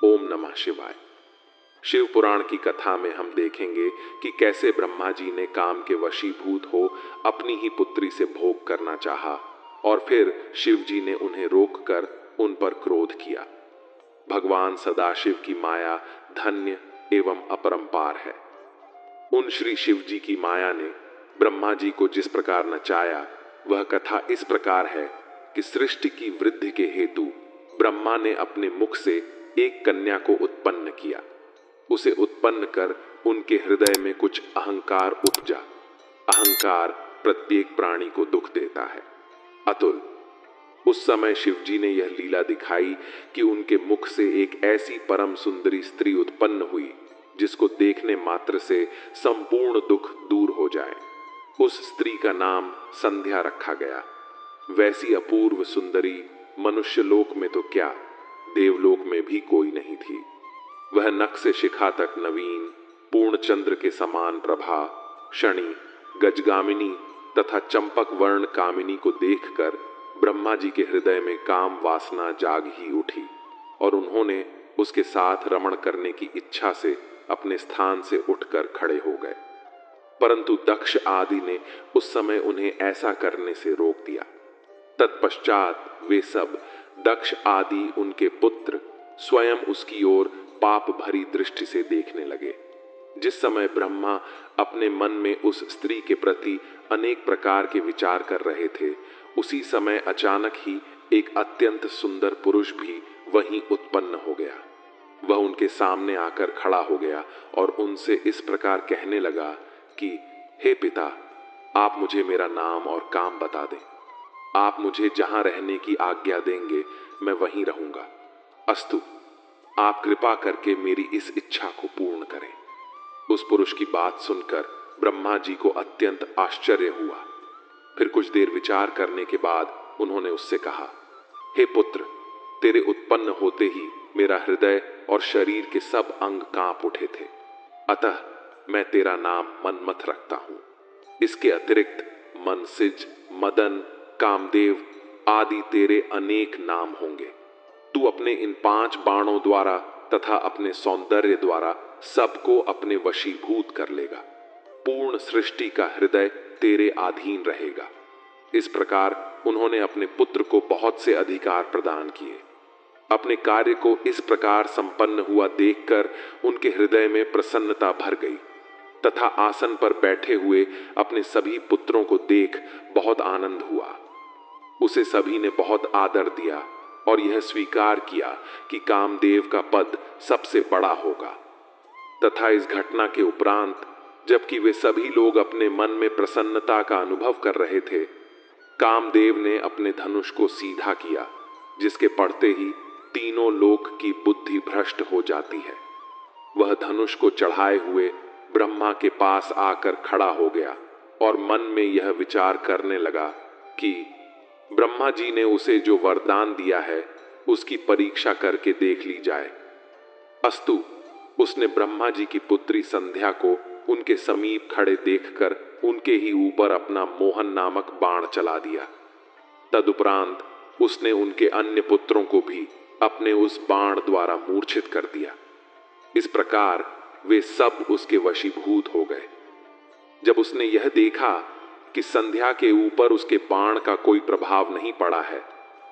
ओम नमः शिवाय। शिव पुराण की कथा में हम देखेंगे कि कैसे ब्रह्मा जी ने काम के वशीभूत हो अपनी ही पुत्री से भोग करना चाहा और फिर शिव जी ने उन्हें रोककर उन पर क्रोध किया। भगवान सदाशिव की माया धन्य एवं अपरंपार है। उन श्री शिव जी की माया ने ब्रह्मा जी को जिस प्रकार नचाया, वह कथा इस प्रकार है कि सृष्टि की वृद्धि के हेतु ब्रह्मा ने अपने मुख से एक कन्या को उत्पन्न किया। उसे उत्पन्न कर उनके हृदय में कुछ अहंकार उपजा। अहंकार प्रत्येक प्राणी को दुख देता है। अतुल, उस समय शिव जी ने यह लीला दिखाई कि उनके मुख से एक ऐसी परम सुंदरी स्त्री उत्पन्न हुई जिसको देखने मात्र से संपूर्ण दुख दूर हो जाए। उस स्त्री का नाम संध्या रखा गया। वैसी अपूर्व सुंदरी मनुष्य लोक में तो क्या, देवलोक में भी कोई नहीं थी। वह नख से शिखा तक नवीन, पूर्ण चंद्र के समान प्रभा, शनि, गजगामिनी तथा चंपक वर्ण कामिनी को देखकर ब्रह्मा जी के हृदय में काम वासना जाग ही उठी और उन्होंने उसके साथ रमण करने की इच्छा से अपने स्थान से उठकर खड़े हो गए। परंतु दक्ष आदि ने उस समय उन्हें ऐसा करने से रोक दिया। तत्पश्चात वे सब, दक्ष आदि उनके पुत्र, स्वयं उसकी ओर पाप भरी दृष्टि से देखने लगे। जिस समय ब्रह्मा अपने मन में उस स्त्री के प्रति अनेक प्रकार के विचार कर रहे थे, उसी समय अचानक ही एक अत्यंत सुंदर पुरुष भी वहीं उत्पन्न हो गया। वह उनके सामने आकर खड़ा हो गया और उनसे इस प्रकार कहने लगा कि हे पिता, आप मुझे मेरा नाम और काम बता दें। आप मुझे जहां रहने की आज्ञा देंगे मैं वहीं रहूंगा। अस्तु, आप कृपा करके मेरी इस इच्छा को पूर्ण करें। उस पुरुष की बात सुनकर ब्रह्मा जी को अत्यंत आश्चर्य हुआ। फिर कुछ देर विचार करने के बाद उन्होंने उससे कहा, हे पुत्र, तेरे उत्पन्न होते ही मेरा हृदय और शरीर के सब अंग कांप उठे थे। अतः मैं तेरा नाम मनमथ रखता हूं। इसके अतिरिक्त मनसिज, मदन, कामदेव आदि तेरे अनेक नाम होंगे। तू अपने इन 5 बाणों द्वारा तथा अपने सौंदर्य द्वारा सबको अपने वशीभूत कर लेगा। पूर्ण सृष्टि का हृदय तेरे अधीन रहेगा। इस प्रकार उन्होंने अपने पुत्र को बहुत से अधिकार प्रदान किए। अपने कार्य को इस प्रकार संपन्न हुआ देखकर उनके हृदय में प्रसन्नता भर गई तथा आसन पर बैठे हुए अपने सभी पुत्रों को देख बहुत आनंद हुआ। उसे सभी ने बहुत आदर दिया और यह स्वीकार किया कि कामदेव का पद सबसे बड़ा होगा। तथा इस घटना के उपरांत, जबकि वे सभी लोग अपने मन में प्रसन्नता का अनुभव कर रहे थे, कामदेव ने अपने धनुष को सीधा किया, जिसके पड़ते ही तीनों लोक की बुद्धि भ्रष्ट हो जाती है। वह धनुष को चढ़ाए हुए ब्रह्मा के पास आकर खड़ा हो गया और मन में यह विचार करने लगा कि ब्रह्मा जी ने उसे जो वरदान दिया है उसकी परीक्षा करके देख ली जाए। अस्तु, उसने ब्रह्मा जी की पुत्री संध्या को उनके समीप खड़े देखकर उनके ही ऊपर अपना मोहन नामक बाण चला दिया। तदुपरांत उसने उनके अन्य पुत्रों को भी अपने उस बाण द्वारा मूर्छित कर दिया। इस प्रकार वे सब उसके वशीभूत हो गए। जब उसने यह देखा कि संध्या के ऊपर उसके बाण का कोई प्रभाव नहीं पड़ा है,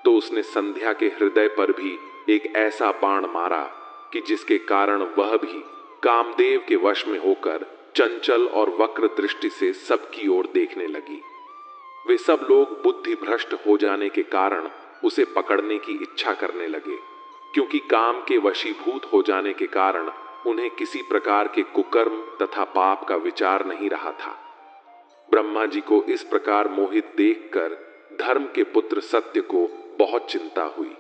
तो उसने संध्या के हृदय पर भी एक ऐसा बाण मारा कि जिसके कारण वह भी कामदेव के वश में होकर चंचल और वक्र दृष्टि से सबकी ओर देखने लगी। वे सब लोग बुद्धि भ्रष्ट हो जाने के कारण उसे पकड़ने की इच्छा करने लगे, क्योंकि काम के वशीभूत हो जाने के कारण उन्हें किसी प्रकार के कुकर्म तथा पाप का विचार नहीं रहा था। ब्रह्मा जी को इस प्रकार मोहित देखकर धर्म के पुत्र सत्य को बहुत चिंता हुई।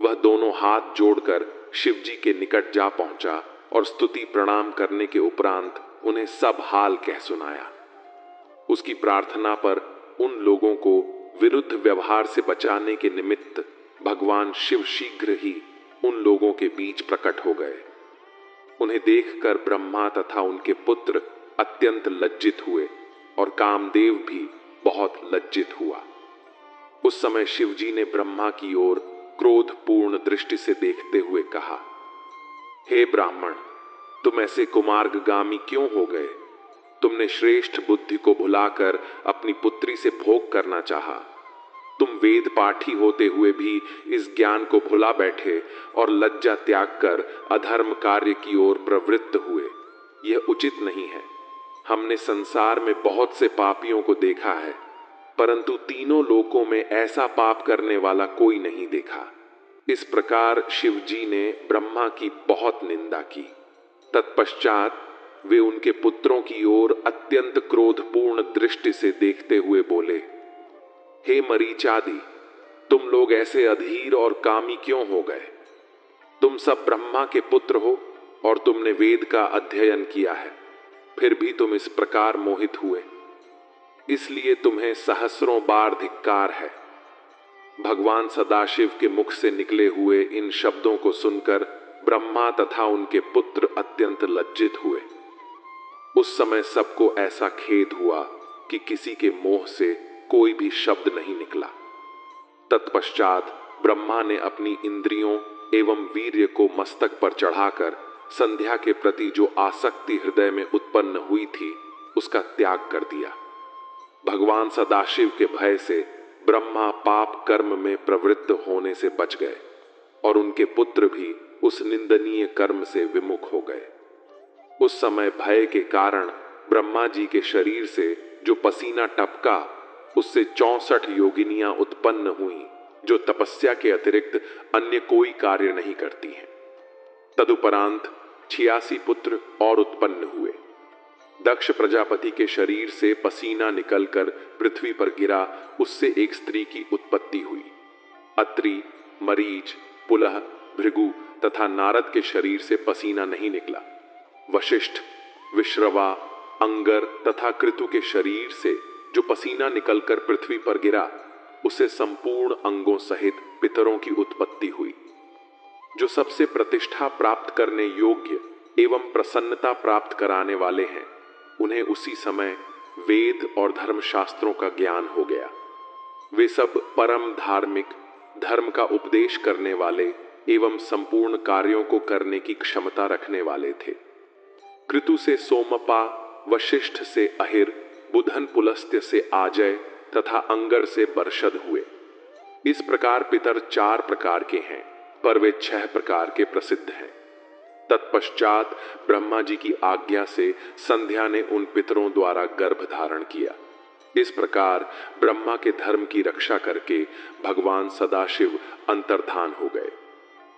वह दोनों हाथ जोड़कर शिव जी के निकट जा पहुंचा और स्तुति प्रणाम करने के उपरांत उन्हें सब हाल कह सुनाया। उसकी प्रार्थना पर उन लोगों को विरुद्ध व्यवहार से बचाने के निमित्त भगवान शिव शीघ्र ही उन लोगों के बीच प्रकट हो गए। उन्हें देखकर ब्रह्मा तथा उनके पुत्र अत्यंत लज्जित हुए और कामदेव भी बहुत लज्जित हुआ। उस समय शिव जी ने ब्रह्मा की ओर क्रोधपूर्ण दृष्टि से देखते हुए कहा, हे ब्राह्मण, तुम ऐसे कुमार्गगामी क्यों हो गए? तुमने श्रेष्ठ बुद्धि को भुलाकर अपनी पुत्री से भोग करना चाहा। तुम वेद पाठी होते हुए भी इस ज्ञान को भुला बैठे और लज्जा त्याग कर अधर्म कार्य की ओर प्रवृत्त हुए। यह उचित नहीं है। हमने संसार में बहुत से पापियों को देखा है, परंतु तीनों लोकों में ऐसा पाप करने वाला कोई नहीं देखा। इस प्रकार शिव जी ने ब्रह्मा की बहुत निंदा की। तत्पश्चात वे उनके पुत्रों की ओर अत्यंत क्रोधपूर्ण दृष्टि से देखते हुए बोले, हे मरीचादि, तुम लोग ऐसे अधीर और कामी क्यों हो गए? तुम सब ब्रह्मा के पुत्र हो और तुमने वेद का अध्ययन किया है, फिर भी तुम इस प्रकार मोहित हुए। इसलिए तुम्हें सहस्रों बार धिक्कार है। भगवान सदाशिव के मुख से निकले हुए इन शब्दों को सुनकर ब्रह्मा तथा उनके पुत्र अत्यंत लज्जित हुए। उस समय सबको ऐसा खेद हुआ कि किसी के मुंह से कोई भी शब्द नहीं निकला। तत्पश्चात ब्रह्मा ने अपनी इंद्रियों एवं वीर्य को मस्तक पर चढ़ाकर संध्या के प्रति जो आसक्ति हृदय में उत्पन्न हुई थी उसका त्याग कर दिया। भगवान सदाशिव के भय से ब्रह्मा पाप कर्म में प्रवृत्त होने से बच गए और उनके पुत्र भी उस निंदनीय कर्म से विमुख हो गए। उस समय भय के कारण ब्रह्मा जी के शरीर से जो पसीना टपका, उससे 64 योगिनियां उत्पन्न हुई, जो तपस्या के अतिरिक्त अन्य कोई कार्य नहीं करती हैं। तदुपरांत 86 पुत्र और उत्पन्न हुए। दक्ष प्रजापति के शरीर से पसीना निकलकर पृथ्वी पर गिरा, उससे एक स्त्री की उत्पत्ति हुई। अत्रि, मरीच, पुलह, भृगु तथा नारद के शरीर से पसीना नहीं निकला। वशिष्ठ, विश्रवा, अंगर तथा कृतु के शरीर से जो पसीना निकलकर पृथ्वी पर गिरा, उससे संपूर्ण अंगों सहित पितरों की उत्पत्ति हुई। जो सबसे प्रतिष्ठा प्राप्त करने योग्य एवं प्रसन्नता प्राप्त कराने वाले हैं, उन्हें उसी समय वेद और धर्मशास्त्रों का ज्ञान हो गया। वे सब परम धार्मिक, धर्म का उपदेश करने वाले एवं संपूर्ण कार्यों को करने की क्षमता रखने वाले थे। कृतु से सोमपा, वशिष्ठ से अहिर, बुधन पुलस्त्य से आजय तथा अंगर से बर्षद हुए। इस प्रकार पितर 4 प्रकार के हैं, पर वे 6 प्रकार के प्रसिद्ध हैं। तत्पश्चात ब्रह्मा जी की आज्ञा से संध्या ने उन पितरों द्वारा गर्भ धारण किया। इस प्रकार ब्रह्मा के धर्म की रक्षा करके भगवान सदाशिव अंतर्धान हो गए।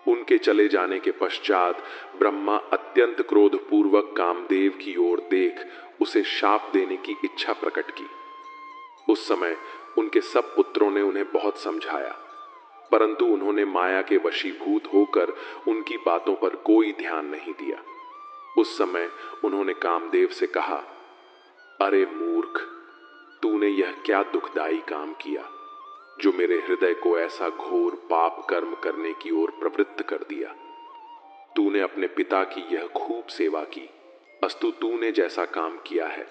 उनके चले जाने के पश्चात ब्रह्मा अत्यंत क्रोधपूर्वक कामदेव की ओर देख उसे शाप देने की इच्छा प्रकट की। उस समय उनके सब पुत्रों ने उन्हें बहुत समझाया, परंतु उन्होंने माया के वशीभूत होकर उनकी बातों पर कोई ध्यान नहीं दिया। उस समय उन्होंने कामदेव से कहा, अरे मूर्ख, तूने यह क्या दुखदाई काम किया जो मेरे हृदय को ऐसा घोर पाप कर्म करने की ओर प्रवृत्त कर दिया। तूने अपने पिता की यह खूब सेवा की, अस्तु तूने जैसा काम किया है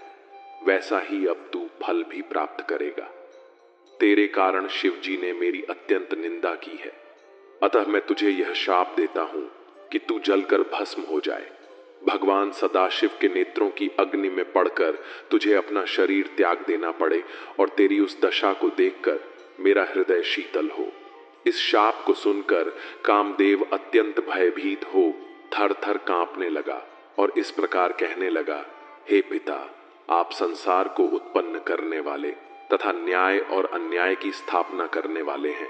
वैसा ही अब तू फल भी प्राप्त करेगा। तेरे कारण शिव जी ने मेरी अत्यंत निंदा की है, अतः मैं तुझे यह शाप देता हूं कि तू जलकर भस्म हो जाए। भगवान सदाशिव के नेत्रों की अग्नि में पड़कर तुझे अपना शरीर त्याग देना पड़े और तेरी उस दशा को देखकर मेरा हृदय शीतल हो। इस शाप को सुनकर कामदेव अत्यंत भयभीत हो थर थर कांपने लगा और इस प्रकार कहने लगा, हे पिता, आप संसार को उत्पन्न करने वाले तथा न्याय और अन्याय की स्थापना करने वाले हैं।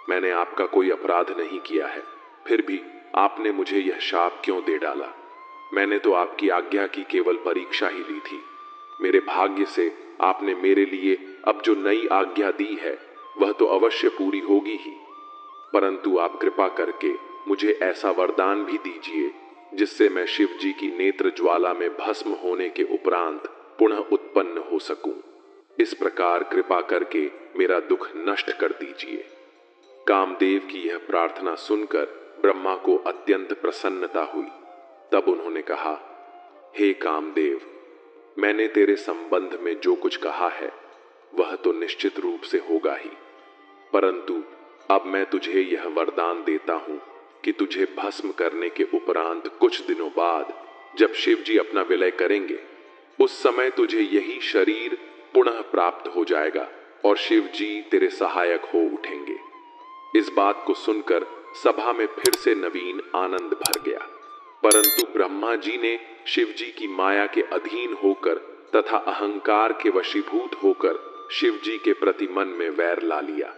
मैंने आपका कोई अपराध नहीं किया है, फिर भी आपने मुझे यह शाप क्यों दे डाला? मैंने तो आपकी आज्ञा की केवल परीक्षा ही ली थी। मेरे भाग्य से आपने मेरे लिए अब जो नई आज्ञा दी है वह तो अवश्य पूरी होगी ही, परंतु आप कृपा करके मुझे ऐसा वरदान भी दीजिए जिससे मैं शिव जी की नेत्र ज्वाला में भस्म होने के उपरांत पुनः उत्पन्न हो सकूं। इस प्रकार कृपा करके मेरा दुख नष्ट कर दीजिए। कामदेव की यह प्रार्थना सुनकर ब्रह्मा को अत्यंत प्रसन्नता हुई। तब उन्होंने कहा, हे कामदेव, मैंने तेरे संबंध में जो कुछ कहा है वह तो निश्चित रूप से होगा ही, परंतु अब मैं तुझे यह वरदान देता हूं कि तुझे भस्म करने के उपरांत कुछ दिनों बाद जब शिव जी अपना विलय करेंगे, उस समय तुझे यही शरीर पुनः प्राप्त हो जाएगा और शिव जी तेरे सहायक हो उठेंगे। इस बात को सुनकर सभा में फिर से नवीन आनंद भर गया, परंतु ब्रह्मा जी ने शिव जी की माया के अधीन होकर तथा अहंकार के वशीभूत होकर शिव जी के प्रति मन में वैर ला लिया।